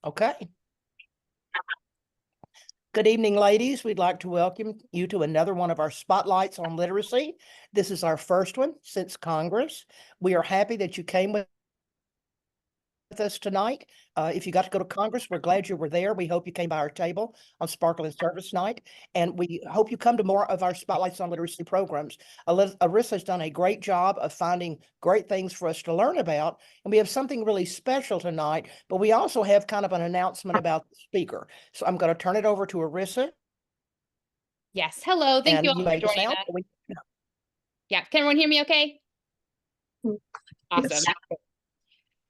Okay. Good evening, ladies. We'd like to welcome you to another one of our spotlights on literacy. This is our first one since Congress. We are happy that you came with us tonight. If you got to go to Congress, we're glad you were there. We hope you came by our table on Sparkle and Service Night, and we hope you come to more of our Spotlights on Literacy programs. Arissa has done a great job of finding great things for us to learn about, and we have something really special tonight, but we also have kind of an announcement about the speaker. So I'm going to turn it over to Arissa. Yes, hello. Thank you all for joining us. Yeah, can everyone hear me okay? Awesome. Yes.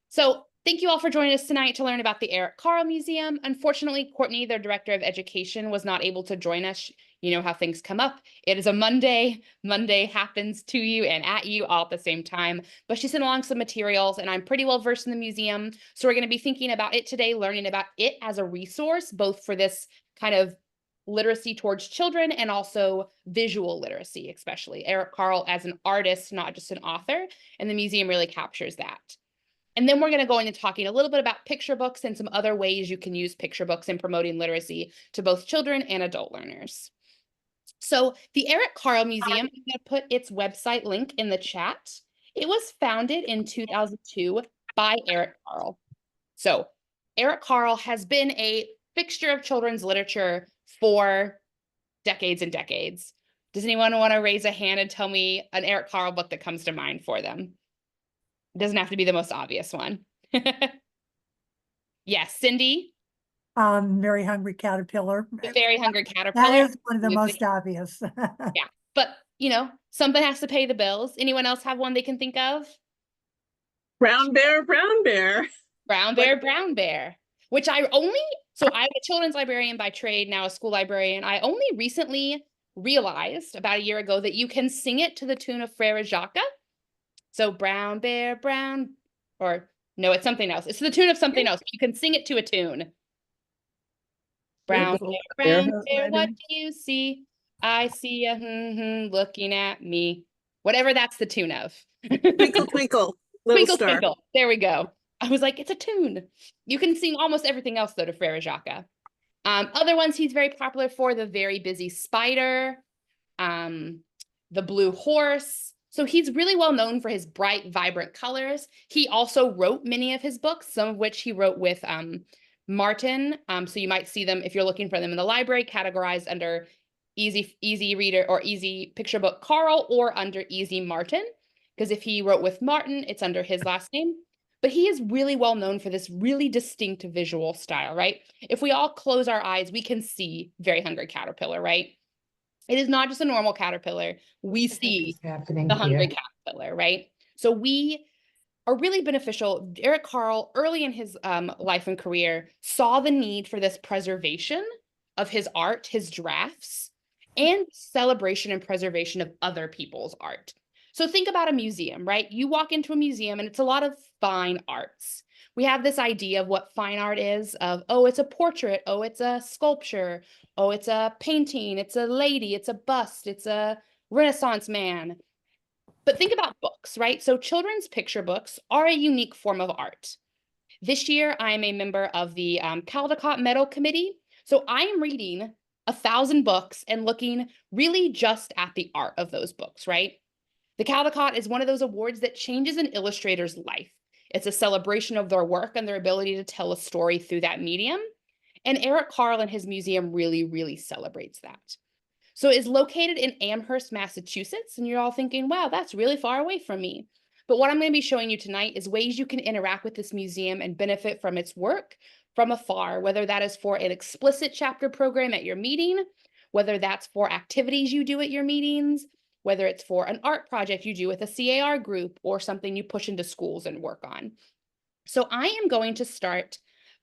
So thank you all for joining us tonight to learn about the Eric Carle Museum. Unfortunately, Courtney, their director of education, was not able to join us. You know how things come up. It is a Monday. Monday happens to you and at you all at the same time. But she sent along some materials, and I'm pretty well versed in the museum. So we're going to be thinking about it today, learning about it as a resource, both for this kind of literacy towards children and also visual literacy, especially. Eric Carle as an artist, not just an author, and the museum really captures that. And then we're going to go into talking a little bit about picture books and some other ways you can use picture books in promoting literacy to both children and adult learners. So the Eric Carle Museum, I'm going to put its website link in the chat. It was founded in 2002 by Eric Carle. So Eric Carle has been a fixture of children's literature for decades and decades. Does anyone want to raise a hand and tell me an Eric Carle book that comes to mind for them? It doesn't have to be the most obvious one. Yes, Cindy? Very Hungry Caterpillar. The Very Hungry Caterpillar. That is one of the most obvious. Yeah, but you know, something has to pay the bills. Anyone else have one they can think of? Brown Bear, Brown Bear. Brown Bear, Brown Bear. Which I'm a children's librarian by trade, now a school librarian. I only recently realized about a year ago that you can sing it to the tune of Frere Jacques. So Brown Bear, Brown, or no, it's something else. It's the tune of something else. You can sing it to a tune. Brown Bear, Brown Bear, what do you see? I see a looking at me. Whatever that's the tune of. Twinkle, twinkle, little Twinkle, star. twinkle. There we go. I was like, it's a tune. You can sing almost everything else, though, to Frere Jacques. Other ones he's very popular for, The Very Busy Spider, The Blue Horse. So he's really well known for his bright, vibrant colors. He also wrote many of his books, some of which he wrote with Martin. So you might see them, if you're looking for them in the library, categorized under Easy Reader or Easy Picture Book Carle or under Easy Martin. Because if he wrote with Martin, it's under his last name. But he is really well known for this really distinct visual style, right? If we all close our eyes, we can see Very Hungry Caterpillar, right? It is not just a normal caterpillar. We see the hungry caterpillar, right? So we are really beneficial. Eric Carle, early in his life and career, saw the need for this preservation of his art, his drafts, and celebration and preservation of other people's art. So think about a museum, right? You walk into a museum and it's a lot of fine arts. We have this idea of what fine art is, of, oh, it's a portrait, oh, it's a sculpture, oh, it's a painting, it's a lady, it's a bust, it's a Renaissance man. But think about books, right? So children's picture books are a unique form of art. This year, I'm a member of the Caldecott Medal Committee. So I am reading 1,000 books and looking really just at the art of those books, right? The Caldecott is one of those awards that changes an illustrator's life. It's a celebration of their work and their ability to tell a story through that medium. And Eric Carle and his museum really, really celebrates that. So it's located in Amherst, Massachusetts. And you're all thinking, wow, that's really far away from me. But what I'm going to be showing you tonight is ways you can interact with this museum and benefit from its work from afar, whether that is for an explicit chapter program at your meeting, whether that's for activities you do at your meetings, whether it's for an art project you do with a CAR group or something you push into schools and work on. So I am going to start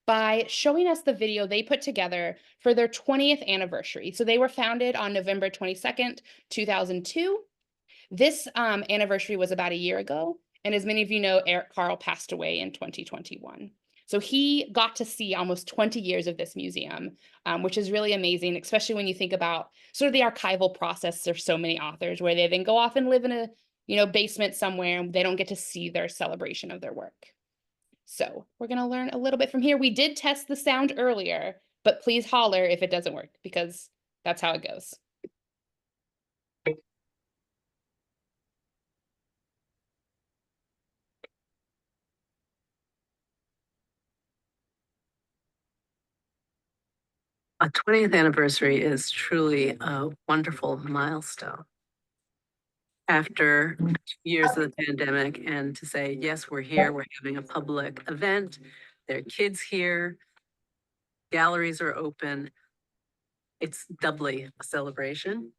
by showing us the video they put together for their 20th anniversary. So they were founded on November 22nd, 2002. This anniversary was about a year ago. And as many of you know, Eric Carle passed away in 2021. So he got to see almost 20 years of this museum, which is really amazing, especially when you think about sort of the archival process. There's so many authors where they then go off and live in a basement somewhere and they don't get to see their celebration of their work. So we're going to learn a little bit from here. We did test the sound earlier, but please holler if it doesn't work because that's how it goes. A 20th anniversary is truly a wonderful milestone. After 2 years of the pandemic, and to say, yes, we're here, we're having a public event, there are kids here, galleries are open. It's doubly a celebration.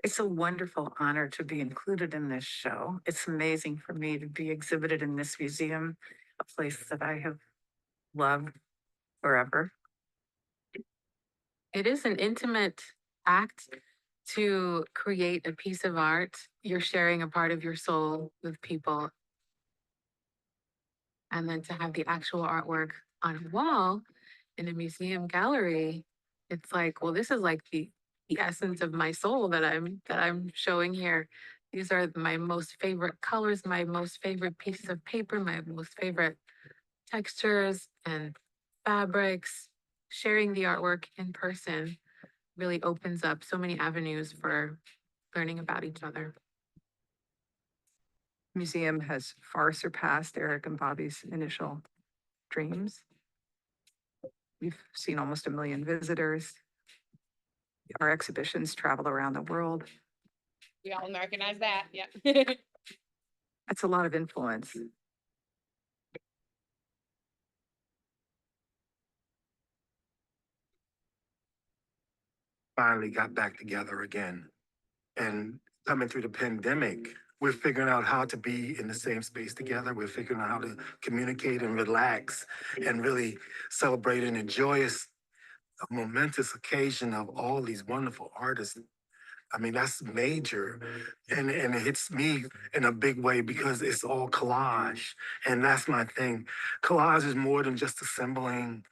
It's a wonderful honor to be included in this show. It's amazing for me to be exhibited in this museum, a place that I have loved forever. It is an intimate act to create a piece of art. You're sharing a part of your soul with people. And then to have the actual artwork on a wall in a museum gallery, it's like, well, this is like the essence of my soul that I'm showing here. These are my most favorite colors, my most favorite pieces of paper, my most favorite textures and fabrics. Sharing the artwork in person really opens up so many avenues for learning about each other. Museum has far surpassed Eric and Bobby's initial dreams. We've seen almost 1 million visitors. Our exhibitions travel around the world. We all recognize that. Yeah. That's a lot of influence. Finally got back together again. And coming through the pandemic, we're figuring out how to be in the same space together. We're figuring out how to communicate and relax and really celebrate and enjoy a momentous occasion of all these wonderful artists. I mean, that's major. And it hits me in a big way because it's all collage. And that's my thing. Collage is more than just assembling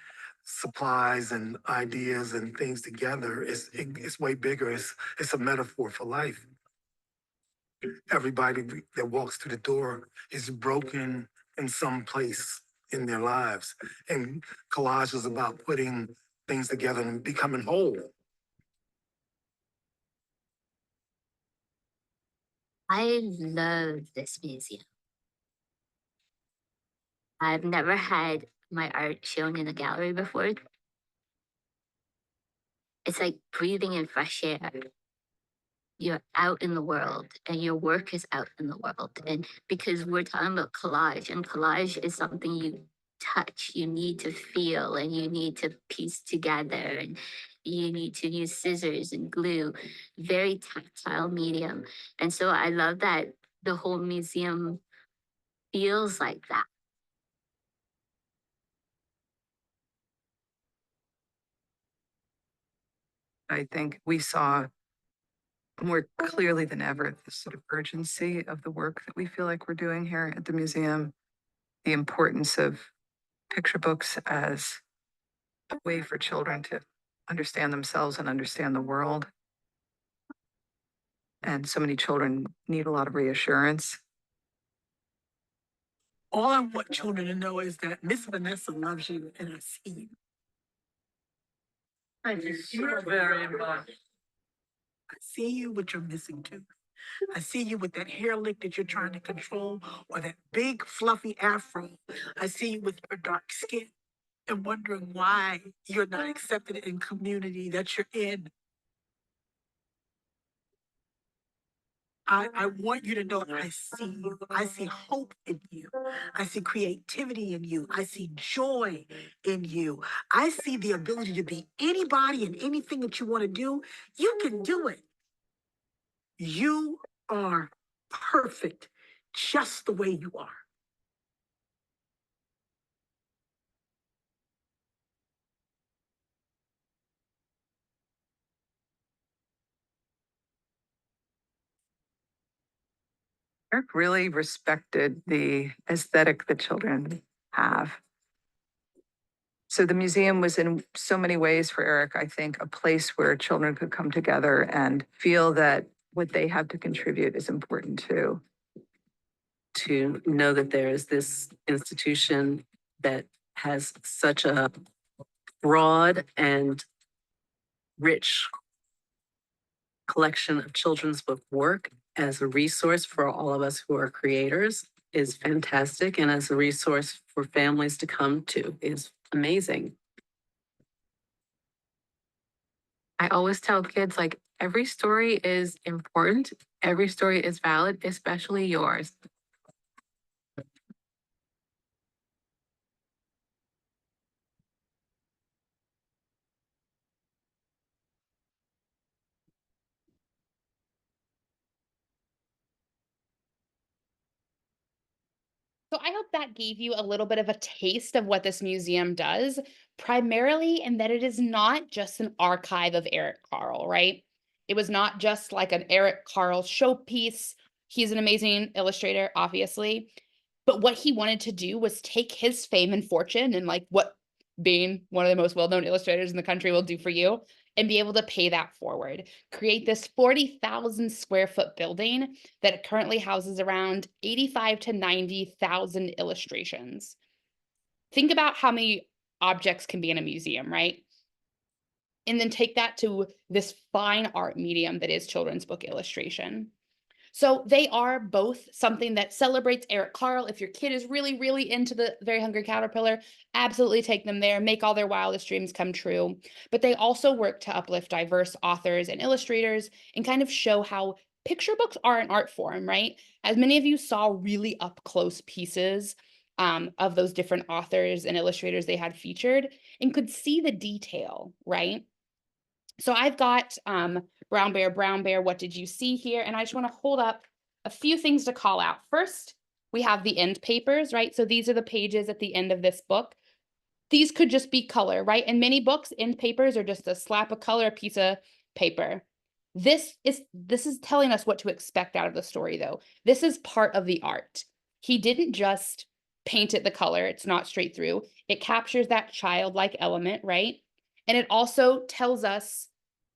supplies and ideas and things together. It's way bigger. It's a metaphor for life. Everybody that walks through the door is broken in some place in their lives. And collage is about putting things together and becoming whole. I love this museum. I've never had my art shown in a gallery before. It's like breathing in fresh air. You're out in the world and your work is out in the world. And because we're talking about collage, and collage is something you touch, you need to feel, and you need to piece together, and you need to use scissors and glue, very tactile medium. And so I love that the whole museum feels like that. I think we saw more clearly than ever the sort of urgency of the work that we feel like we're doing here at the museum, the importance of picture books as a way for children to understand themselves and understand the world. And so many children need a lot of reassurance. All I want children to know is that Miss Vanessa loves you and I see you. Thank you so very much. I see you with your missing tooth. I see you with that hair lick that you're trying to control, or that big fluffy afro. I see you with your dark skin and wondering why you're not accepted in community that you're in. I want you to know I see you. I see hope in you. I see creativity in you. I see joy in you. I see the ability to be anybody and anything that you want to do. You can do it. You are perfect just the way you are. Eric really respected the aesthetic that children have. So the museum was in so many ways for Eric, I think, a place where children could come together and feel that what they have to contribute is important too. to know that there is this institution that has such a broad and rich collection of children's book work as a resource for all of us who are creators is fantastic, and as a resource for families to come to is amazing. I always tell kids, like, every story is important, every story is valid, especially yours. So I hope that gave you a little bit of a taste of what this museum does, primarily in that it is not just an archive of Eric Carle, right? It was not just like an Eric Carle showpiece. He's an amazing illustrator, obviously. But what he wanted to do was take his fame and fortune and like what being one of the most well-known illustrators in the country will do for you and be able to pay that forward. Create this 40,000 square foot building that currently houses around 85 to 90,000 illustrations. Think about how many objects can be in a museum, right? And then take that to this fine art medium that is children's book illustration. So they are both something that celebrates Eric Carle. If your kid is really, really into the Very Hungry Caterpillar, absolutely take them there, make all their wildest dreams come true. But they also work to uplift diverse authors and illustrators and kind of show how picture books are an art form, right? As many of you saw really up close pieces of those different authors and illustrators they had featured and could see the detail, right? So I've got Brown Bear, what did you see here? And I just want to hold up a few things to call out. First, we have the end papers, right? So these are the pages at the end of this book. These could just be color, right? In many books, end papers are just a slap of color, a piece of paper. This is telling us what to expect out of the story, though. This is part of the art. He didn't just paint it the color. It's not straight through. It captures that childlike element, right? And it also tells us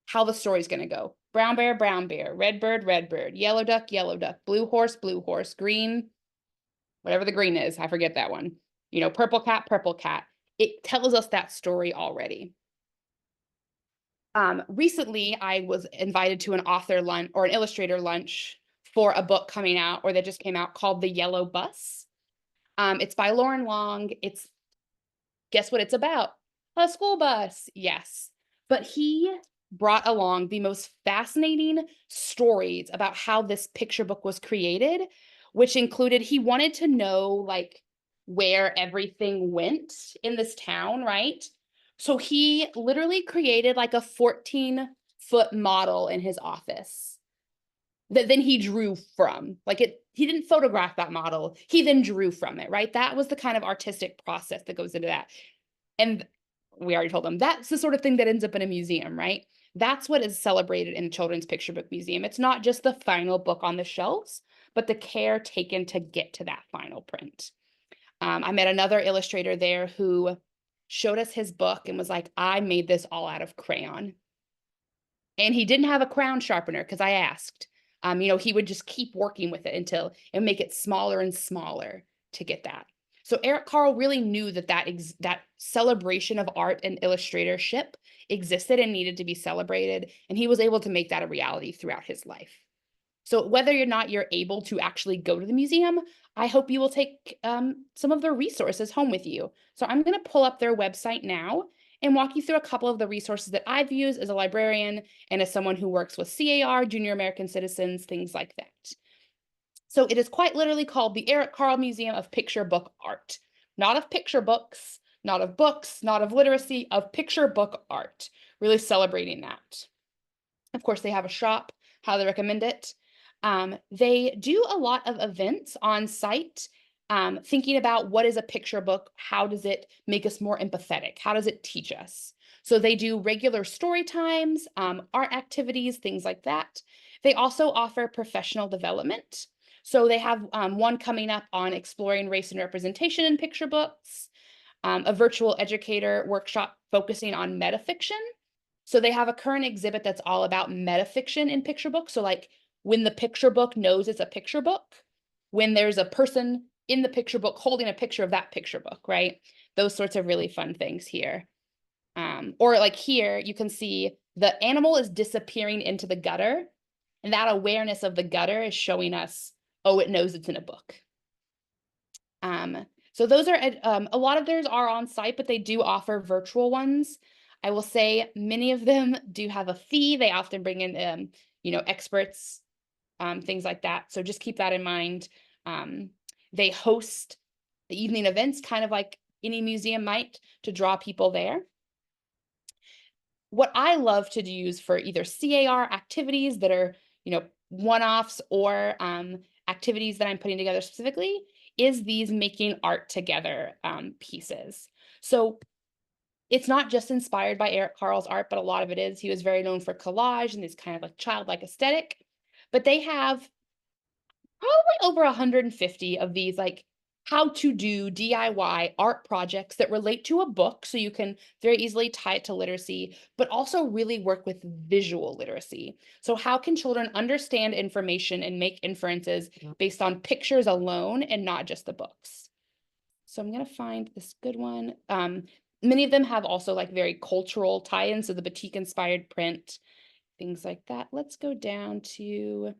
how the story's going to go. Brown bear, red bird, yellow duck, blue horse, green, whatever the green is, I forget that one. You know, purple cat. It tells us that story already. Recently, I was invited to an author lunch or an illustrator lunch for a book coming out or that just came out called The Yellow Bus. It's by Lauren Long. Guess what it's about? A school bus, yes. But he brought along the most fascinating stories about how this picture book was created, which included he wanted to know like where everything went in this town, right? So he literally created like a 14-foot model in his office that then he drew from. He didn't photograph that model, he then drew from it, right? That was the kind of artistic process that goes into that. And we already told them that's the sort of thing that ends up in a museum, right? That's what is celebrated in Children's Picture Book Museum. It's not just the final book on the shelves, but the care taken to get to that final print. I met another illustrator there who showed us his book and was like, I made this all out of crayon. And he didn't have a crown sharpener because I asked. He would just keep working with it and make it smaller and smaller to get that. So Eric Carle really knew that celebration of art and illustratorship existed and needed to be celebrated, and he was able to make that a reality throughout his life. So whether or not you're able to actually go to the museum, I hope you will take some of their resources home with you. So I'm going to pull up their website now and walk you through a couple of the resources that I've used as a librarian and as someone who works with CAR, Junior American Citizens, things like that. So it is quite literally called the Eric Carle Museum of Picture Book Art. Not of picture books, not of books, not of literacy, of picture book art. Really celebrating that. Of course, they have a shop, highly recommend it. They do a lot of events on site, thinking about what is a picture book, how does it make us more empathetic, how does it teach us? So they do regular story times, art activities, things like that. They also offer professional development. So they have one coming up on exploring race and representation in picture books, a virtual educator workshop focusing on metafiction. So they have a current exhibit that's all about metafiction in picture books. So like when the picture book knows it's a picture book. when there's a person in the picture book holding a picture of that picture book, right? Those sorts of really fun things here. Or like here, you can see the animal is disappearing into the gutter, and that awareness of the gutter is showing us, oh, it knows it's in a book. So those are, a lot of theirs are on site, but they do offer virtual ones. I will say many of them do have a fee. They often bring in, experts, things like that. So just keep that in mind. They host the evening events, kind of like any museum might, to draw people there. What I love to use for either CAR activities that are, one-offs or activities that I'm putting together specifically is these making art together pieces. So it's not just inspired by Eric Carle's art, but a lot of it is. He was very known for collage and this kind of like childlike aesthetic. But they have probably over 150 of these like how to do DIY art projects that relate to a book, so you can very easily tie it to literacy, but also really work with visual literacy. So how can children understand information and make inferences based on pictures alone and not just the books? So I'm going to find this good one. Many of them have also like very cultural tie-ins, so the batik inspired print, things like that. Let's go down to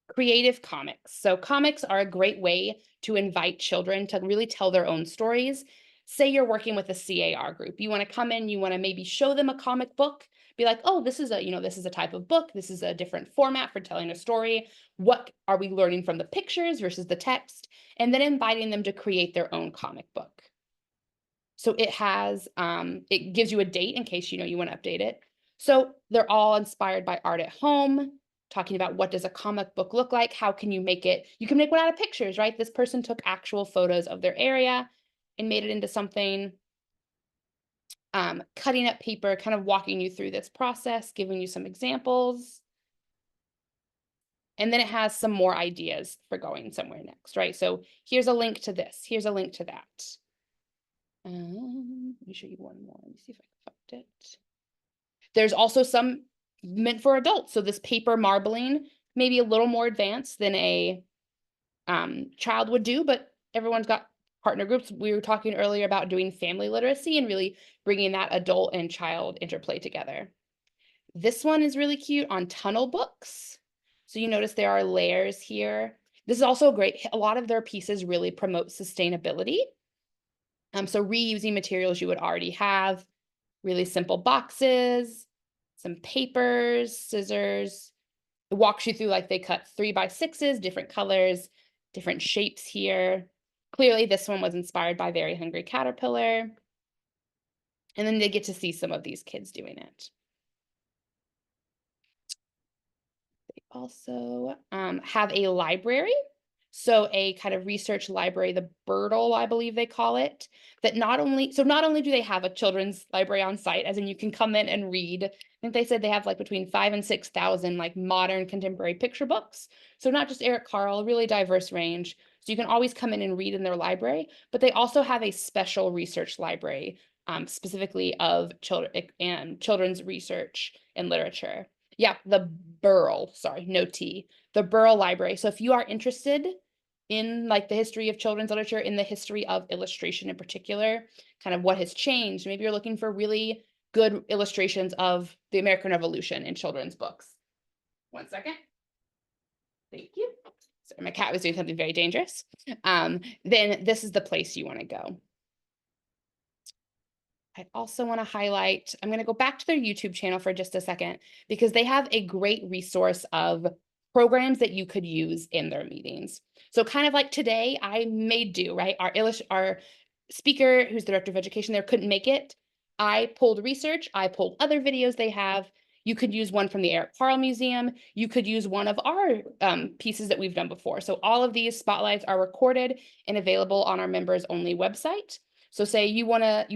creative comics. So comics are a great way to invite children to really tell their own stories. Say you're working with a CAR group. You want to come in, you want to maybe show them a comic book, be like, oh, this is a type of book. This is a different format for telling a story. What are we learning from the pictures versus the text? And then inviting them to create their own comic book. So it has, it gives you a date in case you want to update it. So they're all inspired by art at home, talking about what does a comic book look like? How can you make it? You can make one out of pictures, right? This person took actual photos of their area and made it into something. Cutting up paper, kind of walking you through this process, giving you some examples. And then it has some more ideas for going somewhere next, right? So here's a link to this. Here's a link to that. Let me show you one more. Let me see if I can find it. There's also some meant for adults. So this paper marbling, maybe a little more advanced than a child would do, but everyone's got partner groups. We were talking earlier about doing family literacy and really bringing that adult and child interplay together. This one is really cute on tunnel books. So you notice there are layers here. This is also great. A lot of their pieces really promote sustainability. So reusing materials you would already have, really simple boxes, some papers, scissors. It walks you through like they cut 3x6s, different colors, different shapes here. Clearly this one was inspired by Very Hungry Caterpillar. And then they get to see some of these kids doing it. They also have a library. So a kind of research library, the Birdle, I believe they call it, that not only do they have a children's library on site, as in you can come in and read. I think they said they have like between 5,000 and 6,000 like modern contemporary picture books. So not just Eric Carle, really diverse range. So you can always come in and read in their library, but they also have a special research library, specifically of children and children's research and literature. Yeah, the Burl, sorry, no T, the Burl Library. So if you are interested in like the history of children's literature, in the history of illustration in particular, kind of what has changed, maybe you're looking for really good illustrations of the American Revolution in children's books. One second. Thank you. Sorry, my cat was doing something very dangerous. Then this is the place you want to go. I also want to highlight, I'm going to go back to their YouTube channel for just a second, because they have a great resource of programs that you could use in their meetings. So kind of like today, I made do, right? Our speaker, who's the director of education there, couldn't make it. I pulled research, I pulled other videos they have. You could use one from the Eric Carle Museum. You could use one of our pieces that we've done before. So all of these spotlights are recorded and available on our members only website. So say you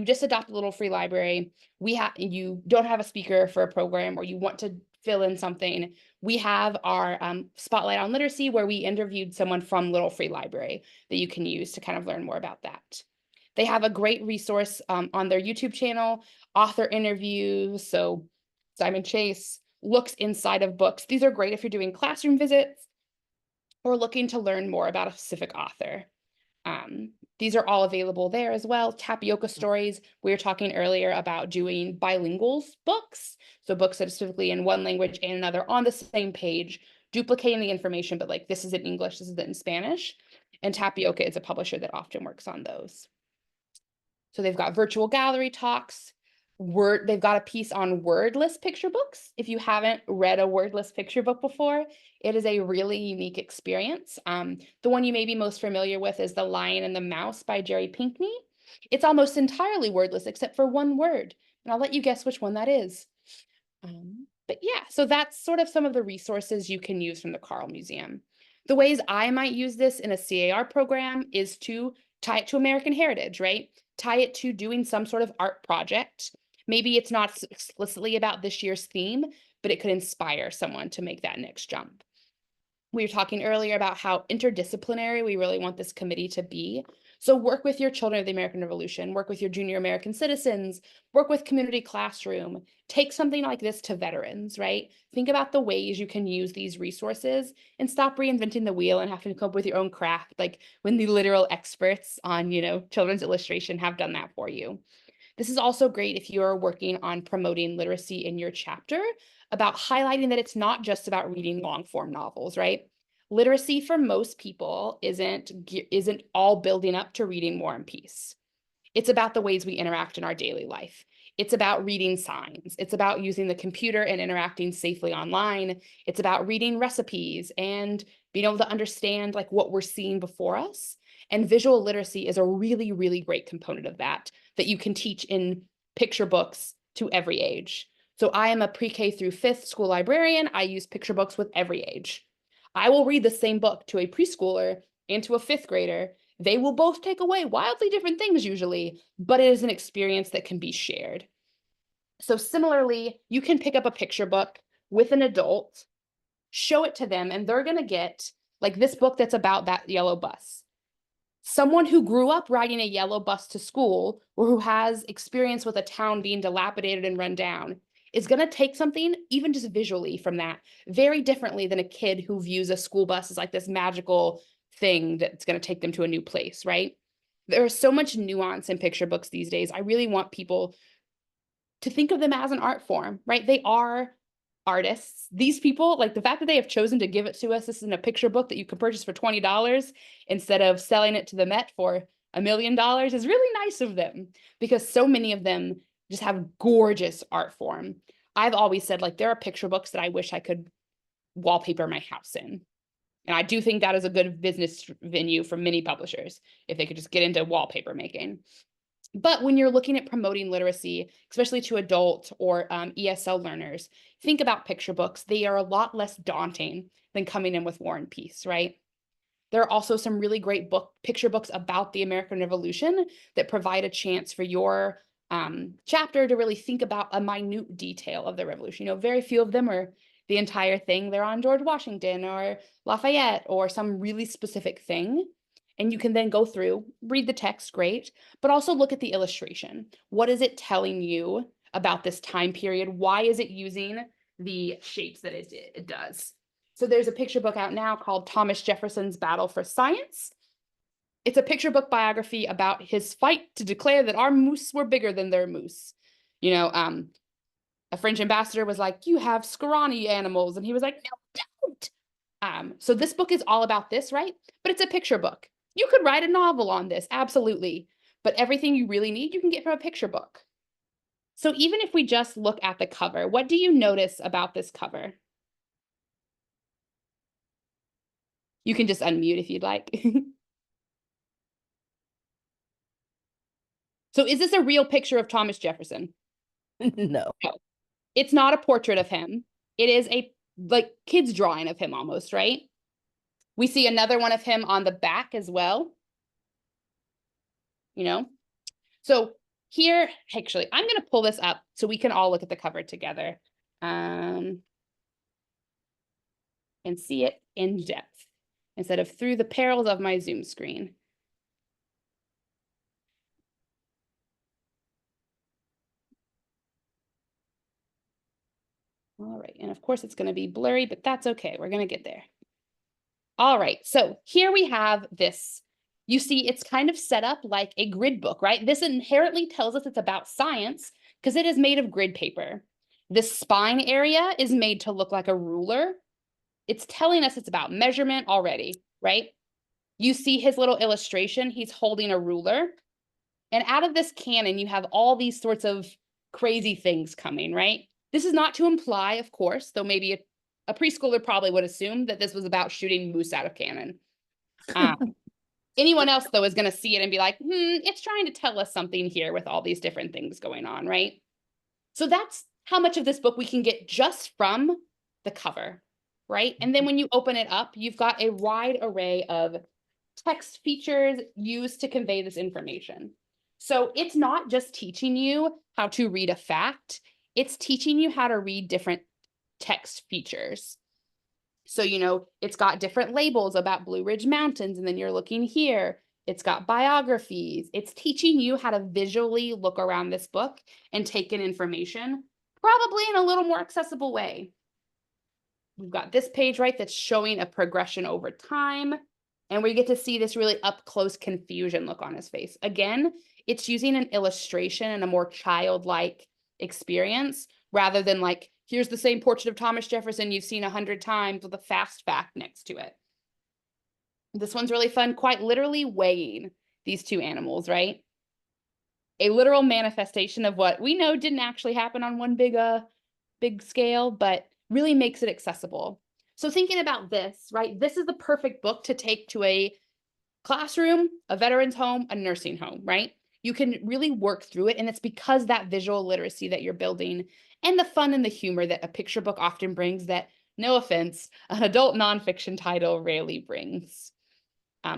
just adopt a little free library, you don't have a speaker for a program, or you want to fill in something, we have our Spotlight on Literacy, where we interviewed someone from Little Free Library that you can use to kind of learn more about that. They have a great resource on their YouTube channel, author interviews. So Simon Chase looks inside of books. These are great if you're doing classroom visits or looking to learn more about a specific author. These are all available there as well. Tapioca Stories, we were talking earlier about doing bilingual books. So books that are specifically in one language and another on the same page, duplicating the information, but like this is in English, this is in Spanish. And Tapioca is a publisher that often works on those. So they've got virtual gallery talks. They've got a piece on wordless picture books. If you haven't read a wordless picture book before, it is a really unique experience. The one you may be most familiar with is The Lion and the Mouse by Jerry Pinkney. It's almost entirely wordless except for one word, and I'll let you guess which one that is. But yeah, so that's sort of some of the resources you can use from the Carle Museum. The ways I might use this in a CAR program is to tie it to American heritage, right? Tie it to doing some sort of art project. Maybe it's not explicitly about this year's theme, but it could inspire someone to make that next jump. We were talking earlier about how interdisciplinary we really want this committee to be. So work with your children of the American Revolution, work with your junior American citizens, work with community classroom, take something like this to veterans, right? Think about the ways you can use these resources and stop reinventing the wheel and having to come up with your own craft, like when the literal experts on, children's illustration have done that for you. This is also great if you are working on promoting literacy in your chapter, about highlighting that it's not just about reading long form novels, right? Literacy for most people isn't all building up to reading War and Peace. It's about the ways we interact in our daily life. It's about reading signs. It's about using the computer and interacting safely online. It's about reading recipes and being able to understand like what we're seeing before us. And visual literacy is a really, really great component of that you can teach in picture books to every age. So I am a pre-K through 5th school librarian. I use picture books with every age. I will read the same book to a preschooler and to a 5th grader. They will both take away wildly different things usually, but it is an experience that can be shared. So similarly, you can pick up a picture book with an adult, show it to them, and they're going to get like this book that's about that yellow bus. Someone who grew up riding a yellow bus to school or who has experience with a town being dilapidated and run down is going to take something, even just visually from that, very differently than a kid who views a school bus as like this magical thing that's going to take them to a new place, right? There is so much nuance in picture books these days. I really want people to think of them as an art form, right? They are artists. These people, like the fact that they have chosen to give it to us, this is in a picture book that you can purchase for $20 instead of selling it to the Met for $1 million is really nice of them, because so many of them just have gorgeous art form. I've always said like there are picture books that I wish I could wallpaper my house in. And I do think that is a good business venue for many publishers if they could just get into wallpaper making. But when you're looking at promoting literacy, especially to adult or ESL learners, think about picture books. They are a lot less daunting than coming in with War and Peace, right? There are also some really great picture books about the American Revolution that provide a chance for your chapter to really think about a minute detail of the revolution. Very few of them are the entire thing. They're on George Washington or Lafayette or some really specific thing. And you can then go through, read the text, great, but also look at the illustration. What is it telling you about this time period? Why is it using the shapes that it does? So there's a picture book out now called Thomas Jefferson's Battle for Science. It's a picture book biography about his fight to declare that our moose were bigger than their moose. A French ambassador was like, you have scrawny animals. And he was like, no, don't. So this book is all about this, right? But it's a picture book. You could write a novel on this, absolutely. But everything you really need, you can get from a picture book. So even if we just look at the cover, what do you notice about this cover? You can just unmute if you'd like. So is this a real picture of Thomas Jefferson? No. No. It's not a portrait of him. It is a kid's drawing of him almost, right? We see another one of him on the back as well. So here, actually, I'm going to pull this up so we can all look at the cover together and see it in depth instead of through the perils of my Zoom screen. And of course it's going to be blurry, but that's okay. We're going to get there. All right, so here we have this. You see, it's kind of set up like a grid book, right? This inherently tells us it's about science because it is made of grid paper. This spine area is made to look like a ruler. It's telling us it's about measurement already, right? You see his little illustration, he's holding a ruler. And out of this cannon, you have all these sorts of crazy things coming, right? This is not to imply, of course, though maybe a preschooler probably would assume that this was about shooting moose out of cannon. Anyone else, though, is going to see it and be like, it's trying to tell us something here with all these different things going on, right? So that's how much of this book we can get just from the cover, right? And then when you open it up, you've got a wide array of text features used to convey this information. So it's not just teaching you how to read a fact, it's teaching you how to read different text features. So, you know, it's got different labels about Blue Ridge Mountains, and then you're looking here. It's got biographies. It's teaching you how to visually look around this book and take in information, probably in a little more accessible way. We've got this page, right, that's showing a progression over time. And we get to see this really up close confusion look on his face. Again, it's using an illustration and a more childlike experience rather than like, here's the same portrait of Thomas Jefferson you've seen 100 times with a fast fact next to it. This one's really fun, quite literally weighing these two animals, right? A literal manifestation of what we know didn't actually happen on one big scale, but really makes it accessible. So thinking about this, right? This is the perfect book to take to a classroom, a veteran's home, a nursing home, right? You can really work through it. And it's because that visual literacy that you're building and the fun and the humor that a picture book often brings that, no offense, an adult nonfiction title rarely brings.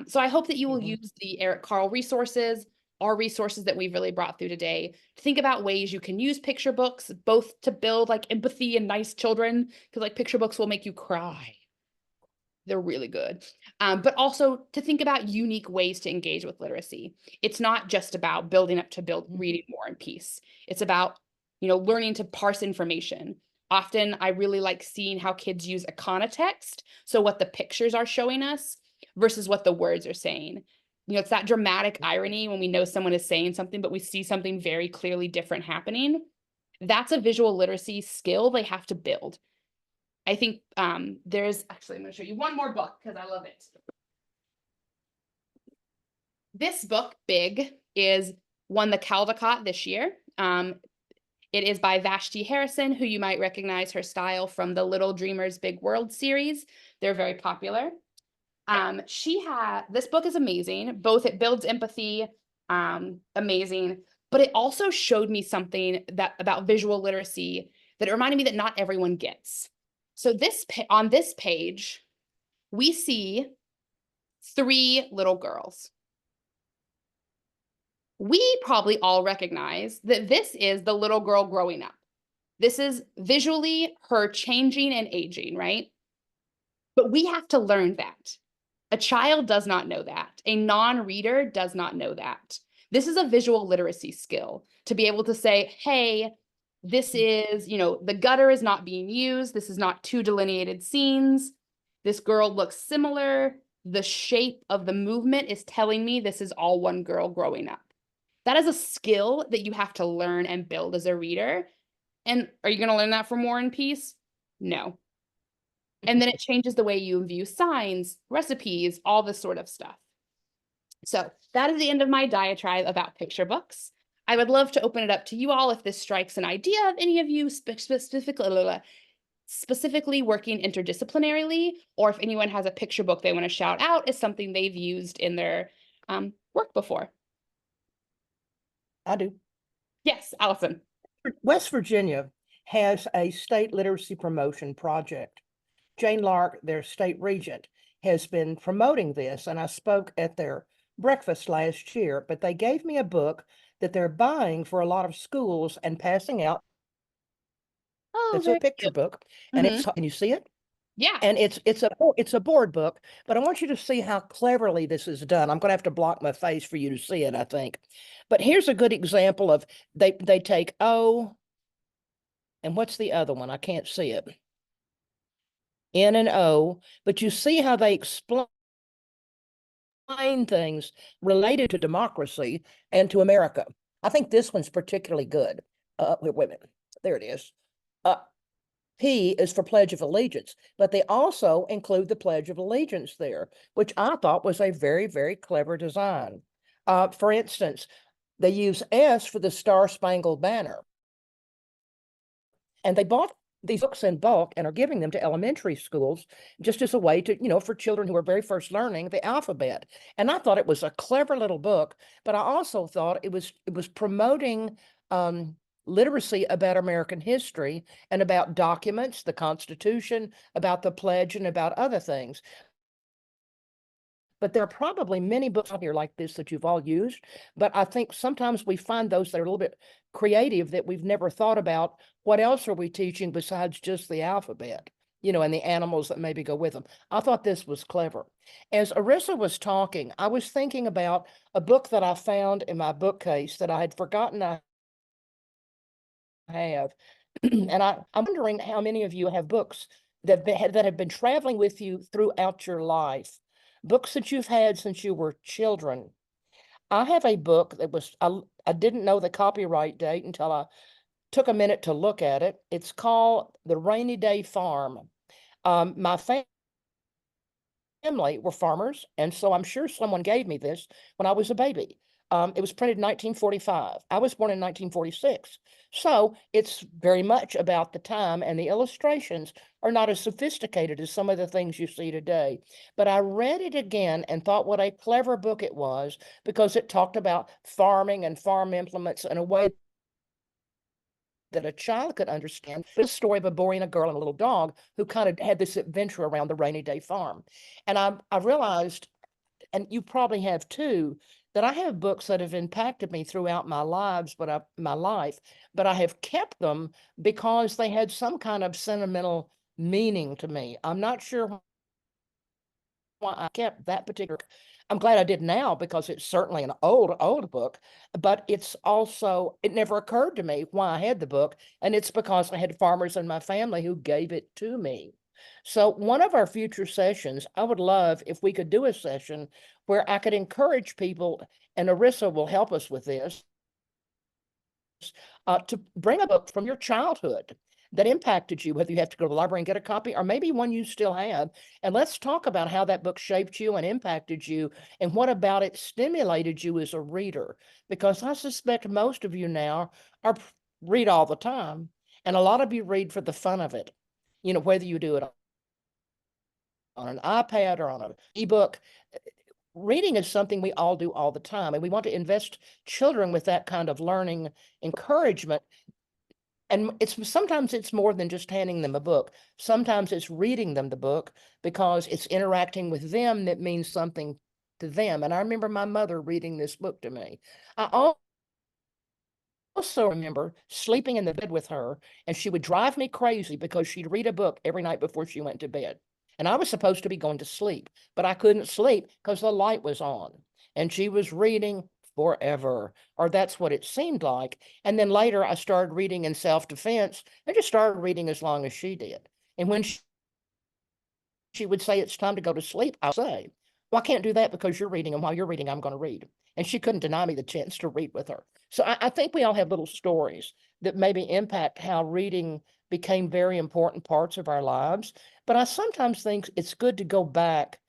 So I hope that you will use the Eric Carle resources, our resources that we've really brought through today, to think about ways you can use picture books, both to build like empathy in nice children, because like picture books will make you cry. They're really good. But also to think about unique ways to engage with literacy. It's not just about building up to build reading War and Peace. It's about, you know, learning to parse information. Often I really like seeing how kids use iconotext, so what the pictures are showing us versus what the words are saying. You know, it's that dramatic irony when we know someone is saying something, but we see something very clearly different happening. That's a visual literacy skill they have to build. I think there's actually, I'm going to show you one more book because I love it. This book, Big, is won the Caldecott this year. It is by Vashti Harrison, who you might recognize her style from the Little Dreamers Big World series. They're very popular. This book is amazing. Both it builds empathy, amazing, but it also showed me something about visual literacy that it reminded me that not everyone gets. So on this page, we see 3 little girls. We probably all recognize that this is the little girl growing up. This is visually her changing and aging, right? But we have to learn that. A child does not know that. A non-reader does not know that. This is a visual literacy skill to be able to say, hey, this is, you know, the gutter is not being used. This is not 2 delineated scenes. This girl looks similar. The shape of the movement is telling me this is all one girl growing up. That is a skill that you have to learn and build as a reader. And are you going to learn that from War and Peace? No. And then it changes the way you view signs, recipes, all this sort of stuff. So that is the end of my diatribe about picture books. I would love to open it up to you all if this strikes an idea of any of you specifically working interdisciplinarily, or if anyone has a picture book they want to shout out as something they've used in their work before. I do. Yes, Allison. West Virginia has a state literacy promotion project. Jane Lark, their state regent, has been promoting this, and I spoke at their breakfast last year, but they gave me a book that they're buying for a lot of schools and passing out. Oh, It's a picture book, and it's, can you see it? Yeah. And it's a board book, but I want you to see how cleverly this is done. I'm going to have to block my face for you to see it, I think. But here's a good example of they take O, and what's the other one? I can't see it. N and O, but you see how they explain things related to democracy and to America. I think this one's particularly good. Wait a minute. There it is. P is for Pledge of Allegiance, but they also include the Pledge of Allegiance there, which I thought was a very, very clever design. For instance, they use S for the Star Spangled Banner. And they bought these books in bulk and are giving them to elementary schools just as a way to, for children who are very first learning the alphabet. And I thought it was a clever little book, but I also thought it was promoting literacy about American history and about documents, the Constitution, about the pledge, and about other things. But there are probably many books out here like this that you've all used, but I think sometimes we find those that are a little bit creative that we've never thought about. What else are we teaching besides just the alphabet, and the animals that maybe go with them? I thought this was clever. As Arissa was talking, I was thinking about a book that I found in my bookcase that I had forgotten I have. And I'm wondering how many of you have books that have been traveling with you throughout your life, books that you've had since you were children. I have a book that was, I didn't know the copyright date until I took a minute to look at it. It's called The Rainy Day Farm. My family were farmers, and so I'm sure someone gave me this when I was a baby. It was printed in 1945. I was born in 1946. So it's very much about the time, and the illustrations are not as sophisticated as some of the things you see today. But I read it again and thought what a clever book it was, because it talked about farming and farm implements in a way that a child could understand. It's a story of a boy and a girl and a little dog who kind of had this adventure around the rainy day farm. And I realized, and you probably have too, that I have books that have impacted me throughout my life, but I have kept them because they had some kind of sentimental meaning to me. I'm not sure why I kept that particular. I'm glad I did now, because it's certainly an old book, but it never occurred to me why I had the book. And it's because I had farmers in my family who gave it to me. So one of our future sessions, I would love if we could do a session where I could encourage people, and Arissa will help us with this, to bring a book from your childhood that impacted you, whether you have to go to the library and get a copy, or maybe one you still have. And let's talk about how that book shaped you and impacted you, and what about it stimulated you as a reader. Because I suspect most of you now read all the time, and a lot of you read for the fun of it. Whether you do it on an iPad or on an ebook, reading is something we all do all the time, and we want to invest children with that kind of learning encouragement. And sometimes it's more than just handing them a book. Sometimes it's reading them the book, because it's interacting with them that means something to them. And I remember my mother reading this book to me. I also remember sleeping in the bed with her, and she would drive me crazy because she'd read a book every night before she went to bed. And I was supposed to be going to sleep, but I couldn't sleep because the light was on, and she was reading forever, or that's what it seemed like. And then later I started reading in self-defense. I just started reading as long as she did. And when she would say it's time to go to sleep, I'll say, well, I can't do that because you're reading, and while you're reading, I'm going to read. And she couldn't deny me the chance to read with her. So I think we all have little stories that maybe impact how reading became very important parts of our lives. But I sometimes think it's good to go back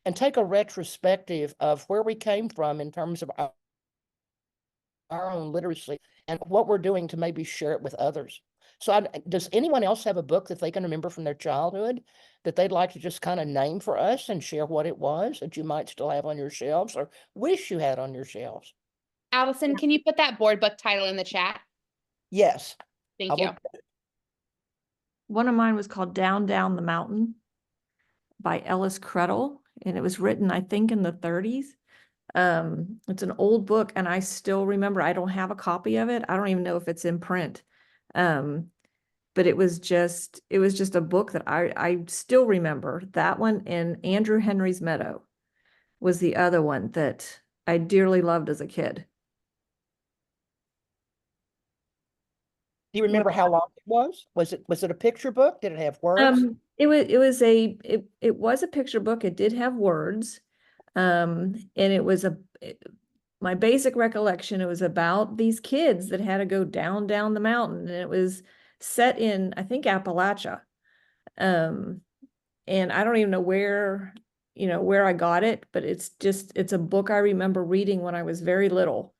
and take a retrospective of where we came from in terms of our own literacy and what we're doing to maybe share it with others. So does anyone else have a book that they can remember from their childhood that they'd like to just kind of name for us and share what it was that you might still have on your shelves or wish you had on your shelves? Allison, can you put that board book title in the chat? Yes. Thank you. One of mine was called Down, Down the Mountain by Ellis Crettle, and it was written, I think, in the 30s. It's an old book, and I still remember. I don't have a copy of it. I don't even know if it's in print. But it was just a book that I still remember. That one, and Andrew Henry's Meadow was the other one that I dearly loved as a kid. Do you remember how long it was? Was it a picture book? Did it have words? It was a picture book. It did have words. And it was my basic recollection, it was about these kids that had to go down the mountain, and it was set in, I think, Appalachia. And I don't even know where I got it, but it's a book I remember reading when I was very little.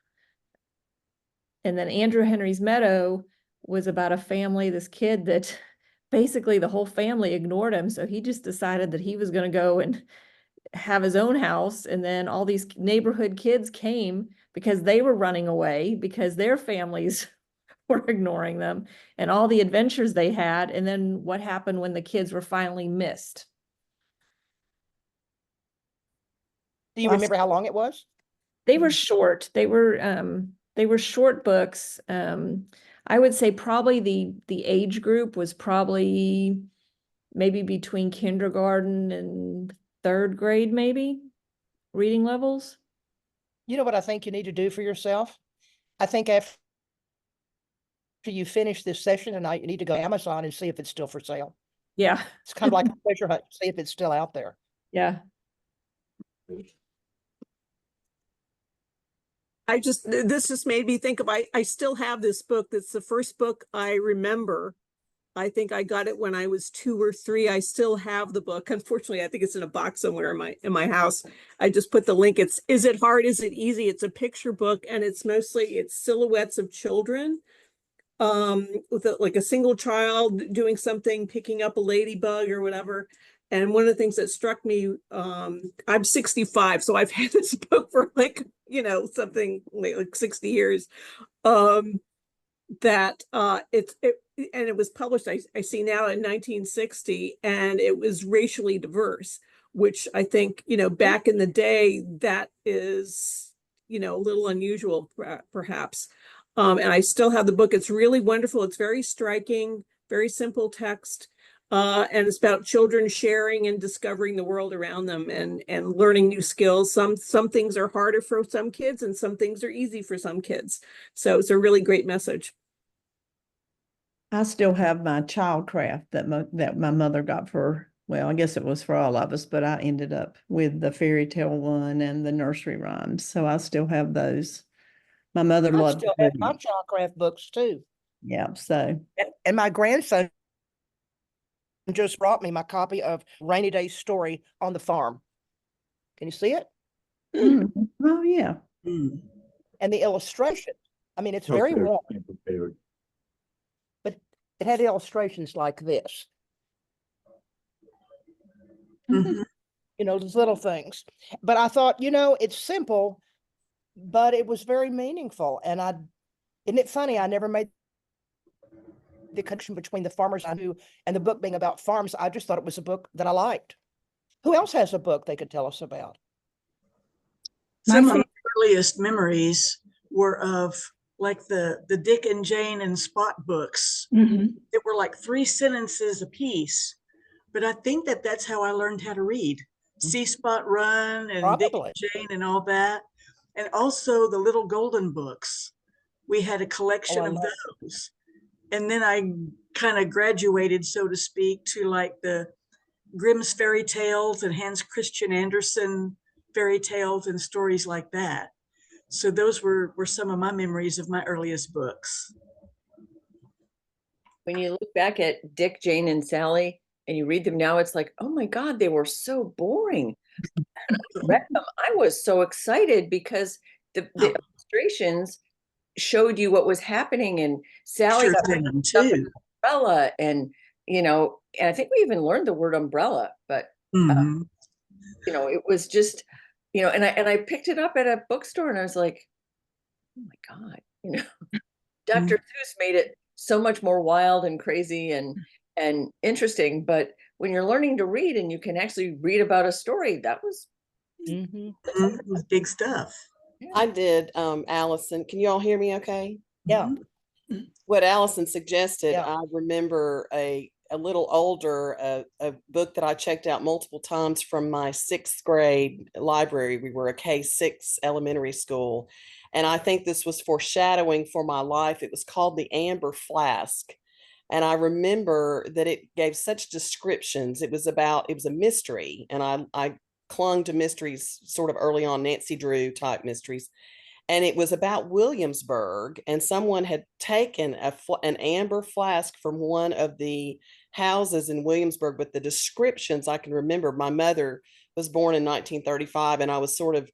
And then Andrew Henry's Meadow was about a family, this kid that basically the whole family ignored him. So he just decided that he was going to go and have his own house. And then all these neighborhood kids came because they were running away because their families were ignoring them, and all the adventures they had. And then what happened when the kids were finally missed. Do you remember how long it was? They were short. They were short books. I would say probably the age group was probably maybe between kindergarten and third grade, maybe, reading levels. You know what I think you need to do for yourself? I think after you finish this session tonight, you need to go to Amazon and see if it's still for sale. Yeah. It's kind of like a treasure hunt, see if it's still out there. Yeah. This just made me think of, I still have this book. That's the first book I remember. I think I got it when I was 2 or 3. I still have the book. Unfortunately, I think it's in a box somewhere in my house. I just put the link. It's Is It Hard? Is It Easy? It's a picture book, and it's silhouettes of children with like a single child doing something, picking up a ladybug or whatever. And one of the things that struck me, I'm 65, so I've had this book for something like 60 years. And it was published, I see now, in 1960, and it was racially diverse, which I think, back in the day, that is, a little unusual, perhaps. And I still have the book. It's really wonderful. It's very striking, very simple text. And it's about children sharing and discovering the world around them and learning new skills. Some things are harder for some kids and some things are easy for some kids. So it's a really great message. I still have my childcraft that my mother got for, well, I guess it was for all of us, but I ended up with the fairy tale one and the nursery rhymes. So I still have those. My mother I loved still have my childcraft books too. Yeah, so. And my grandson just brought me my copy of Rainy Day Story on the Farm. Can you see it? Oh, yeah. And the illustration. I mean, it's very warm. But it had illustrations like this. Those little things. But I thought, it's simple, but it was very meaningful. And isn't it funny? I never made the connection between the farmers I knew and the book being about farms. I just thought it was a book that I liked. Who else has a book they could tell us about? Some of my earliest memories were of like the Dick and Jane and Spot books. That were like 3 sentences a piece. But I think that's how I learned how to read. See Spot Run and Probably. Dick and Jane and all that. And also the Little Golden books. We had a collection of those. And then I kind of graduated, so to speak, to like the Grimm's fairy tales and Hans Christian Andersen fairy tales and stories like that. So those were some of my memories of my earliest books. When you look back at Dick, Jane, and Sally, and you read them now, it's like, oh my God, they were so boring. I read them, I was so excited because the illustrations showed you what was happening, and Sally got picked up an umbrella, and and I think we even learned the word umbrella, but it was just, and I picked it up at a bookstore and I was like, oh my God, Dr. Seuss made it so much more wild and crazy and interesting. But when you're learning to read and you can actually read about a story, that was big stuff. I did, Allison. Can you all hear me okay? Yeah. What Allison suggested, I remember a little older, a book that I checked out multiple times from my 6th grade library. We were a K-6 elementary school. And I think this was foreshadowing for my life. It was called The Amber Flask And I remember that it gave such descriptions. It was a mystery. And I clung to mysteries sort of early on, Nancy Drew type mysteries. And it was about Williamsburg, and someone had taken an amber flask from one of the houses in Williamsburg. But the descriptions I can remember, my mother was born in 1935, and I was sort of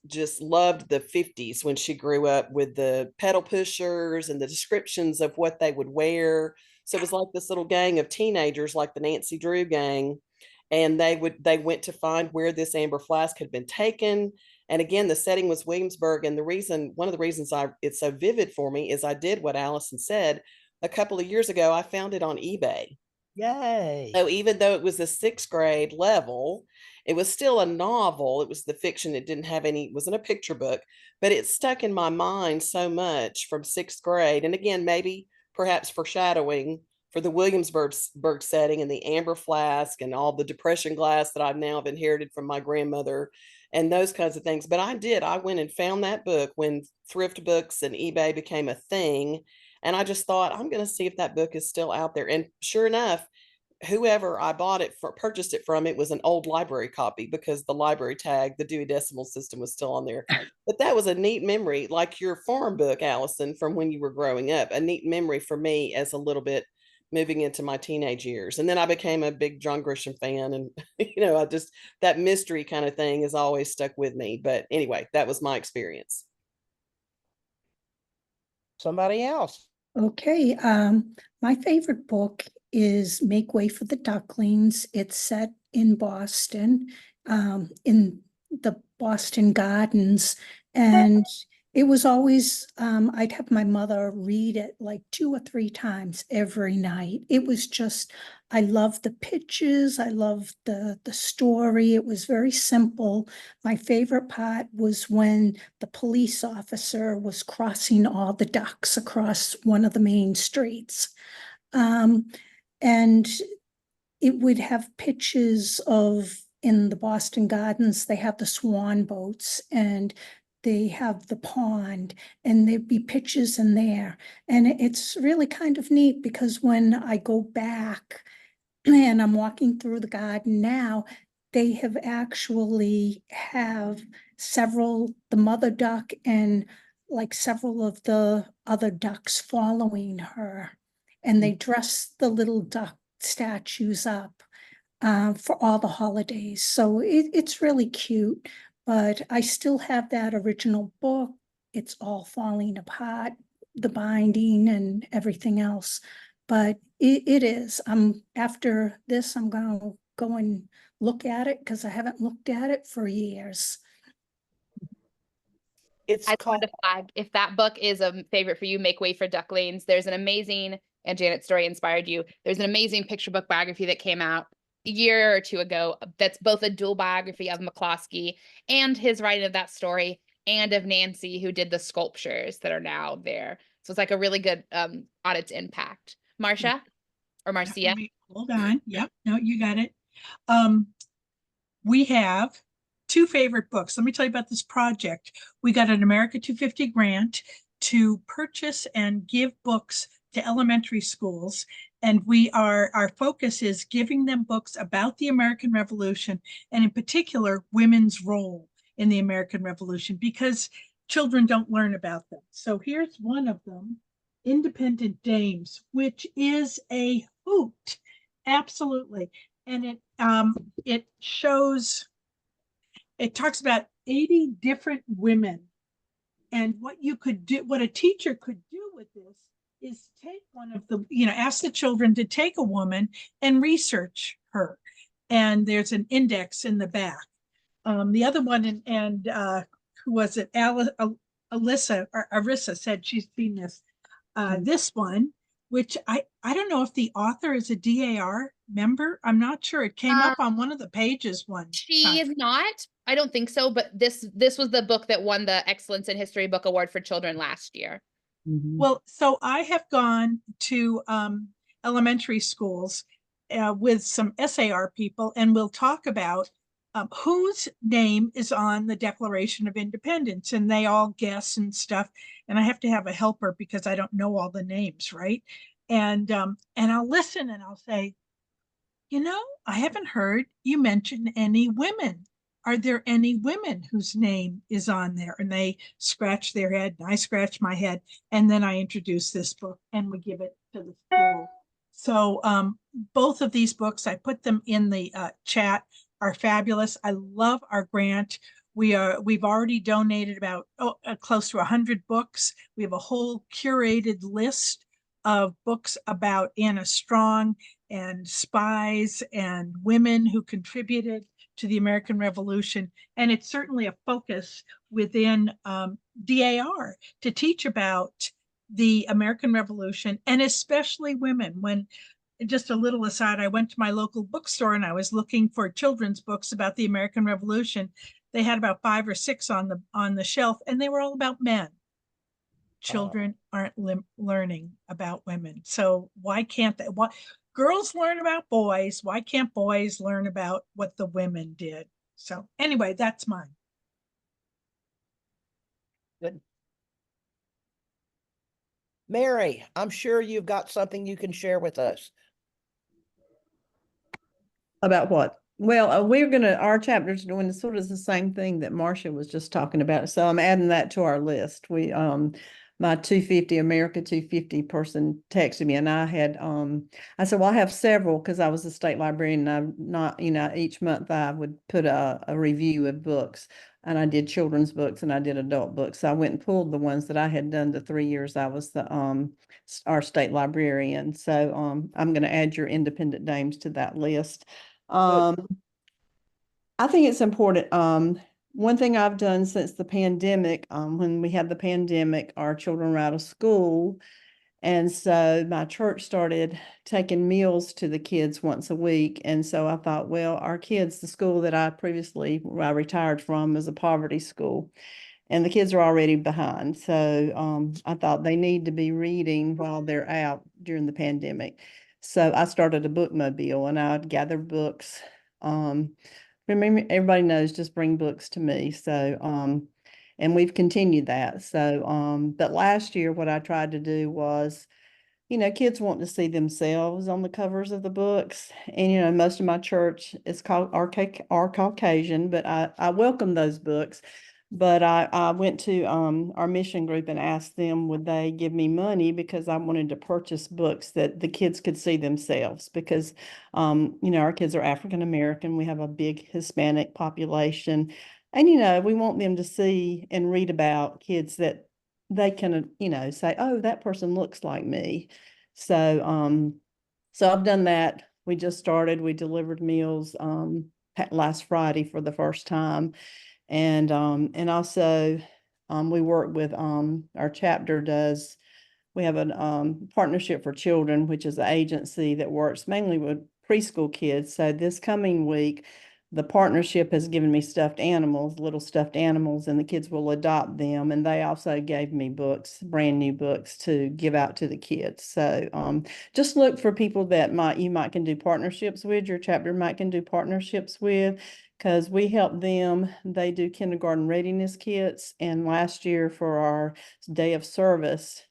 just loved the 50s when she grew up, with the pedal pushers and the descriptions of what they would wear. So it was like this little gang of teenagers, like the Nancy Drew gang, and they went to find where this amber flask had been taken. And again, the setting was Williamsburg. And one of the reasons it's so vivid for me is I did what Allison said. A couple of years ago, I found it on eBay. Yay. So even though it was the 6th grade level, it was still a novel. It was the fiction. It wasn't a picture book, but it stuck in my mind so much from 6th grade. And again, maybe perhaps foreshadowing for the Williamsburg setting, and the amber flask and all the depression glass that I've now inherited from my grandmother and those kinds of things. But I went and found that book when thrift books and eBay became a thing. And I just thought, I'm going to see if that book is still out there. And sure enough, whoever I purchased it from, it was an old library copy, because the library tag, the Dewey Decimal System, was still on there. But that was a neat memory, like your farm book, Allison, from when you were growing up, a neat memory for me as a little bit moving into my teenage years. And then I became a big John Grisham fan, and that mystery kind of thing has always stuck with me. But anyway, that was my experience. Somebody else. Okay, my favorite book is Make Way for the Ducklings. It's set in Boston, in the Boston Gardens. And it was always, I'd have my mother read it like 2 or 3 times every night. It was just, I loved the pictures. I loved the story. It was very simple. My favorite part was when the police officer was crossing all the ducks across one of the main streets. And it would have pictures of, in the Boston Gardens, they have the swan boats, and they have the pond, and there'd be pictures in there. And it's really kind of neat, because when I go back and I'm walking through the garden now, they have actually have the mother duck and like several of the other ducks following her. And they dress the little duck statues up for all the holidays. So it's really cute. But I still have that original book. It's all falling apart, the binding and everything else. But it is. After this, I'm going to go and look at it, because I haven't looked at it for years. It's I called. wanted to flag, if that book is a favorite for you, Make Way for Ducklings. There's an amazing, and Janet's story inspired you. There's an amazing picture book biography that came out a year or 2 ago. That's both a dual biography of McCloskey and his writing of that story, and of Nancy, who did the sculptures that are now there. So it's like a really good on its impact. Marcia or Marcia? Hold on. Yep. No, you got it. We have 2 favorite books. Let me tell you about this project. We got an America 250 grant to purchase and give books to elementary schools. And our focus is giving them books about the American Revolution, and in particular, women's role in the American Revolution, because children don't learn about them. So here's one of them, Independent Dames, which is a hoot. Absolutely. And it talks about 80 different women, and what a teacher could do with this is take one of the, ask the children to take a woman and research her. And there's an index in the back. The other one, and who was it? Arissa said she's seen this. This one, which I don't know if the author is a DAR member. I'm not sure. It came up on one of the pages one She time. is not. I don't think so. But this was the book that won the Excellence in History Book Award for Children last year. Well, so I have gone to elementary schools with some SAR people, and we'll talk about whose name is on the Declaration of Independence, and they all guess and stuff. And I have to have a helper because I don't know all the names, right? and I'll listen and I'll say, you know, I haven't heard you mention any women. Are there any women whose name is on there? And they scratch their head, and I scratch my head, and then I introduce this book and we give it to the school. So both of these books, I put them in the chat, are fabulous. I love our grant. We've already donated about close to 100 books. We have a whole curated list of books about Anna Strong and spies and women who contributed to the American Revolution. And it's certainly a focus within DAR to teach about the American Revolution, and especially women. When, just a little aside, I went to my local bookstore and I was looking for children's books about the American Revolution. They had about 5 or 6 on the shelf, and they were all about men. Children aren't learning about women. So why can't they? What girls learn about boys? Why can't boys learn about what the women did? So anyway, that's mine. Good. Mary, I'm sure you've got something you can share with us. About what? Well, our chapter's doing sort of the same thing that Marcia was just talking about. So I'm adding that to our list. My 250 America 250 person texted me, and I said, well, I have several, because I was a state librarian, and I'm not, each month I would put a review of books, and I did children's books and I did adult books. So I went and pulled the ones that I had done the 3 years I was our state librarian. So I'm going to add your independent dames to that list. I think it's important. One thing I've done since the pandemic, when we had the pandemic, our children were out of school. And so my church started taking meals to the kids once a week. And so I thought, well, our kids, the school that I retired from, is a poverty school, and the kids are already behind. So I thought they need to be reading while they're out during the pandemic. So I started a bookmobile, and I'd gather books. Remember, everybody knows, just bring books to me. So and we've continued that. So but last year what I tried to do was, kids want to see themselves on the covers of the books. And, most of my church is called our Caucasian, but I welcome those books. But I went to our mission group and asked them, would they give me money, because I wanted to purchase books that the kids could see themselves, because, our kids are African American. We have a big Hispanic population. And, we want them to see and read about kids that they can, say, oh, that person looks like me. So I've done that. We just started. We delivered meals last Friday for the first time. And also we work with our chapter we have a Partnership for Children, which is an agency that works mainly with preschool kids. So this coming week, the partnership has given me little stuffed animals, and the kids will adopt them. And they also gave me books, brand new books, to give out to the kids. So just look for people that you might can do partnerships with, your chapter can do partnerships with, because we help them. They do kindergarten readiness kits. And last year, for our day of service,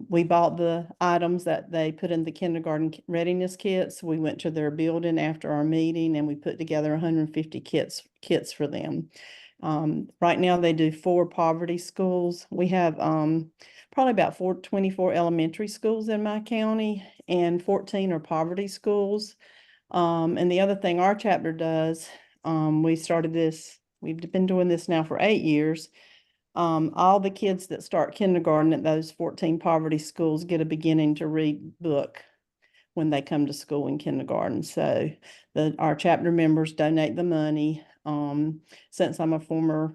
we bought the items that they put in the kindergarten readiness kits. We went to their building after our meeting, and we put together 150 kits for them. Right now they do 4 poverty schools. We have probably about 24 elementary schools in my county, and 14 are poverty schools. And the other thing our chapter does, we've been doing this now for 8 years. All the kids that start kindergarten at those 14 poverty schools get a beginning to read book when they come to school in kindergarten. So our chapter members donate the money. Since I'm a former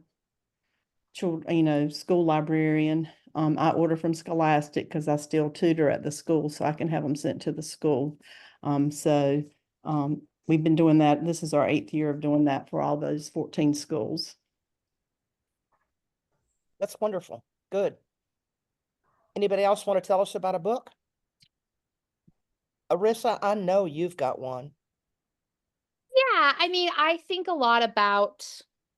school librarian, I order from Scholastic, because I still tutor at the school, so I can have them sent to the school. We've been doing that. This is our 8th year of doing that for all those 14 schools. That's wonderful. Good. Anybody else want to tell us about a book? Arissa, I know you've got one. Yeah, I mean, I think a lot about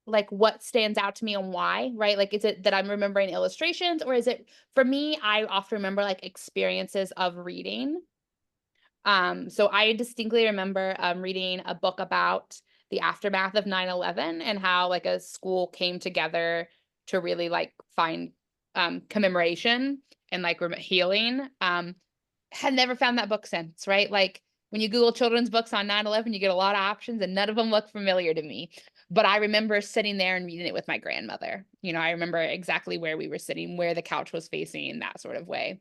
like what stands out to me and why, right? Like, is it that I'm remembering illustrations, or is it, for me, I often remember like experiences of reading. So I distinctly remember reading a book about the aftermath of 9/11 and how like a school came together to really like find commemoration and like healing. Had never found that book since, right? Like when you Google children's books on 9/11, you get a lot of options and none of them look familiar to me. But I remember sitting there and reading it with my grandmother. You know, I remember exactly where we were sitting, where the couch was facing, that sort of way.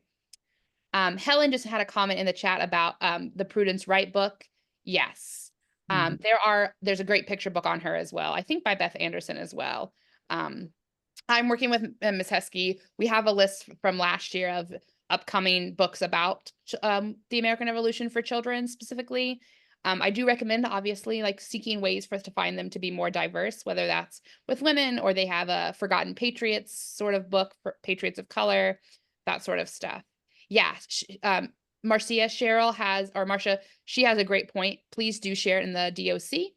Helen just had a comment in the chat about the Prudence Wright book. Yes. There's a great picture book on her as well. I think by Beth Anderson as well. I'm working with Ms. Heskey. We have a list from last year of upcoming books about the American Revolution for children specifically. I do recommend, obviously, like seeking ways for us to find them to be more diverse, whether that's with women or they have a Forgotten Patriots sort of book for Patriots of Color, that sort of stuff. Yeah, Marcia Cheryl has, or Marcia, she has a great point. Please do share it in the DOC.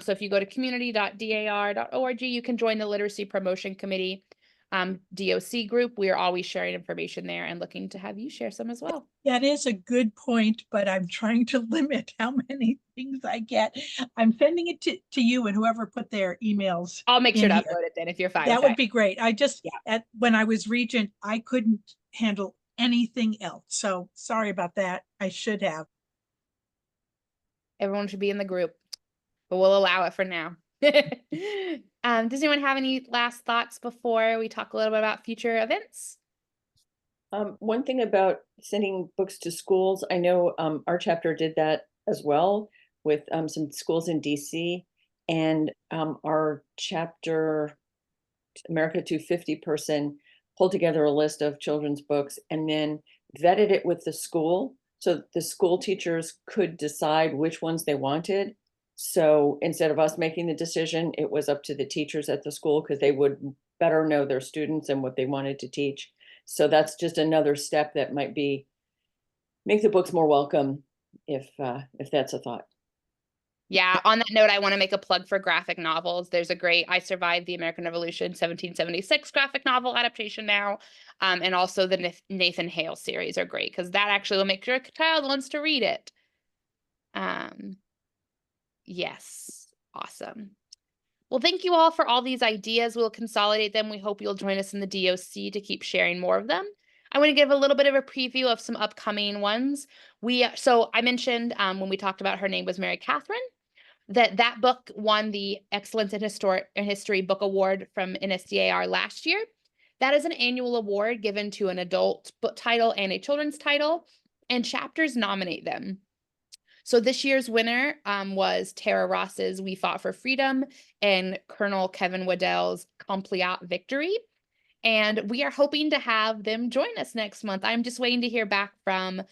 So if you go to community.dar.org, you can join the Literacy Promotion Committee DOC group. We are always sharing information there and looking to have you share some as well. That is a good point, but I'm trying to limit how many things I get. I'm sending it to you and whoever put their emails. I'll make sure to here. upload it then if you're fine. That with would be great. I just, when I was regent, I couldn't handle anything else. So sorry about that. I should have. Everyone should be in the group, but we'll allow it for now. Does anyone have any last thoughts before we talk a little bit about future events? One thing about sending books to schools, I know our chapter did that as well with some schools in DC, and our chapter America 250 person pulled together a list of children's books and then vetted it with the school, so the school teachers could decide which ones they wanted. So instead of us making the decision, it was up to the teachers at the school because they would better know their students and what they wanted to teach. So that's just another step that might be make the books more welcome if that's a thought. Yeah, on that note, I want to make a plug for graphic novels. There's a great I Survived the American Revolution 1776 graphic novel adaptation now. And also the Nathan Hale series are great because that actually will make your child wants to read it. Yes, awesome. Well, thank you all for all these ideas. We'll consolidate them. We hope you'll join us in the DOC to keep sharing more of them. I want to give a little bit of a preview of some upcoming ones. So I mentioned when we talked about Her Name Was Mary Catherine, that book won the Excellence in History Book Award from NSDAR last year. That is an annual award given to an adult book title and a children's title, and chapters nominate them. So this year's winner was Tara Ross's We Fought for Freedom and Colonel Kevin Waddell's Compliat Victory. And we are hoping to have them join us next month. I'm just waiting to hear back from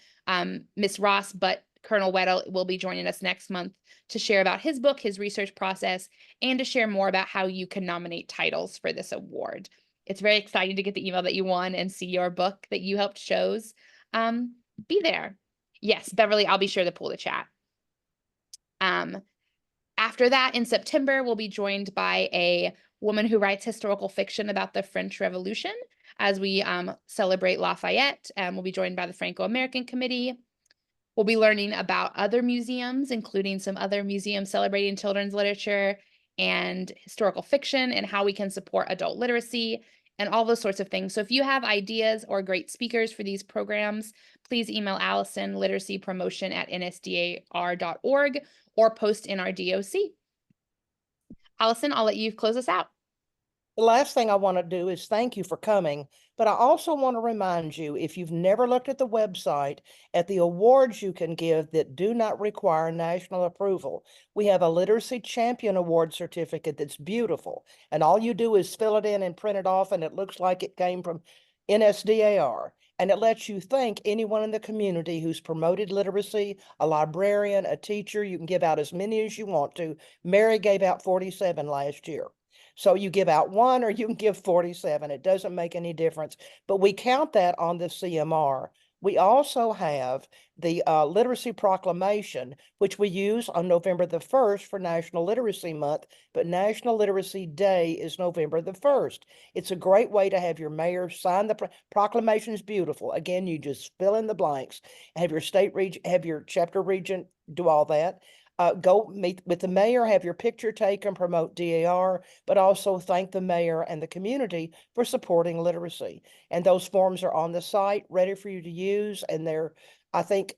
Miss Ross, but Colonel Weddell will be joining us next month to share about his book, his research process, and to share more about how you can nominate titles for this award. It's very exciting to get the email that you won and see your book that you helped chose. Be there. Yes, Beverly, I'll be sure to pull the chat. After that, in September, we'll be joined by a woman who writes historical fiction about the French Revolution as we celebrate Lafayette. We'll be joined by the Franco-American Committee. We'll be learning about other museums, including some other museums celebrating children's literature and historical fiction and how we can support adult literacy and all those sorts of things. So if you have ideas or great speakers for these programs, please email Allison, literacypromotion@nsdar.org, or post in our DOC. Allison, I'll let you close us out. The last thing I want to do is thank you for coming, but I also want to remind you, if you've never looked at the website, at the awards you can give that do not require national approval. We have a Literacy Champion Award certificate that's beautiful, and all you do is fill it in and print it off, and it looks like it came from NSDAR. And it lets you thank anyone in the community who's promoted literacy, a librarian, a teacher. You can give out as many as you want to. Mary gave out 47 last year. So you give out one or you can give 47. It doesn't make any difference. But we count that on the CMR We also have the Literacy Proclamation, which we use on November the 1st for National Literacy Month, but National Literacy Day is November the 1st. It's a great way to have your mayor sign the proclamation. Is beautiful. Again, you just fill in the blanks, have your state region, have your chapter regent do all that. Go meet with the mayor, have your picture taken, promote DAR, but also thank the mayor and the community for supporting literacy. And those forms are on the site, ready for you to use. And they're, I think,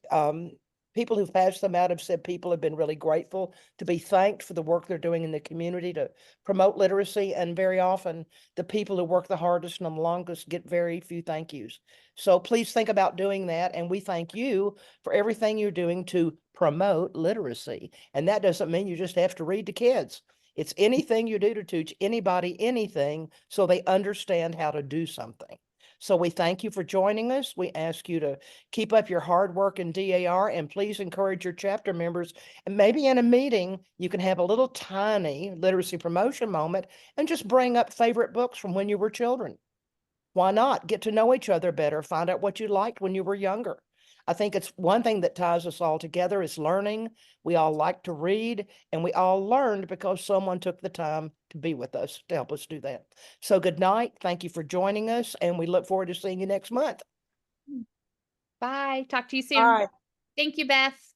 people who've passed them out have said people have been really grateful to be thanked for the work they're doing in the community to promote literacy. And very often the people who work the hardest and the longest get very few thank yous. So please think about doing that. And we thank you for everything you're doing to promote literacy. And that doesn't mean you just have to read to kids. It's anything you do to teach anybody anything so they understand how to do something. So we thank you for joining us. We ask you to keep up your hard work in DAR, and please encourage your chapter members. And maybe in a meeting, you can have a little tiny literacy promotion moment and just bring up favorite books from when you were children. Why not? Get to know each other better, find out what you liked when you were younger. I think it's one thing that ties us all together is learning. We all like to read, and we all learned because someone took the time to be with us to help us do that. So good night. Thank you for joining us, and we look forward to seeing you next month. Bye. Talk to you soon. Bye. Thank you, Beth.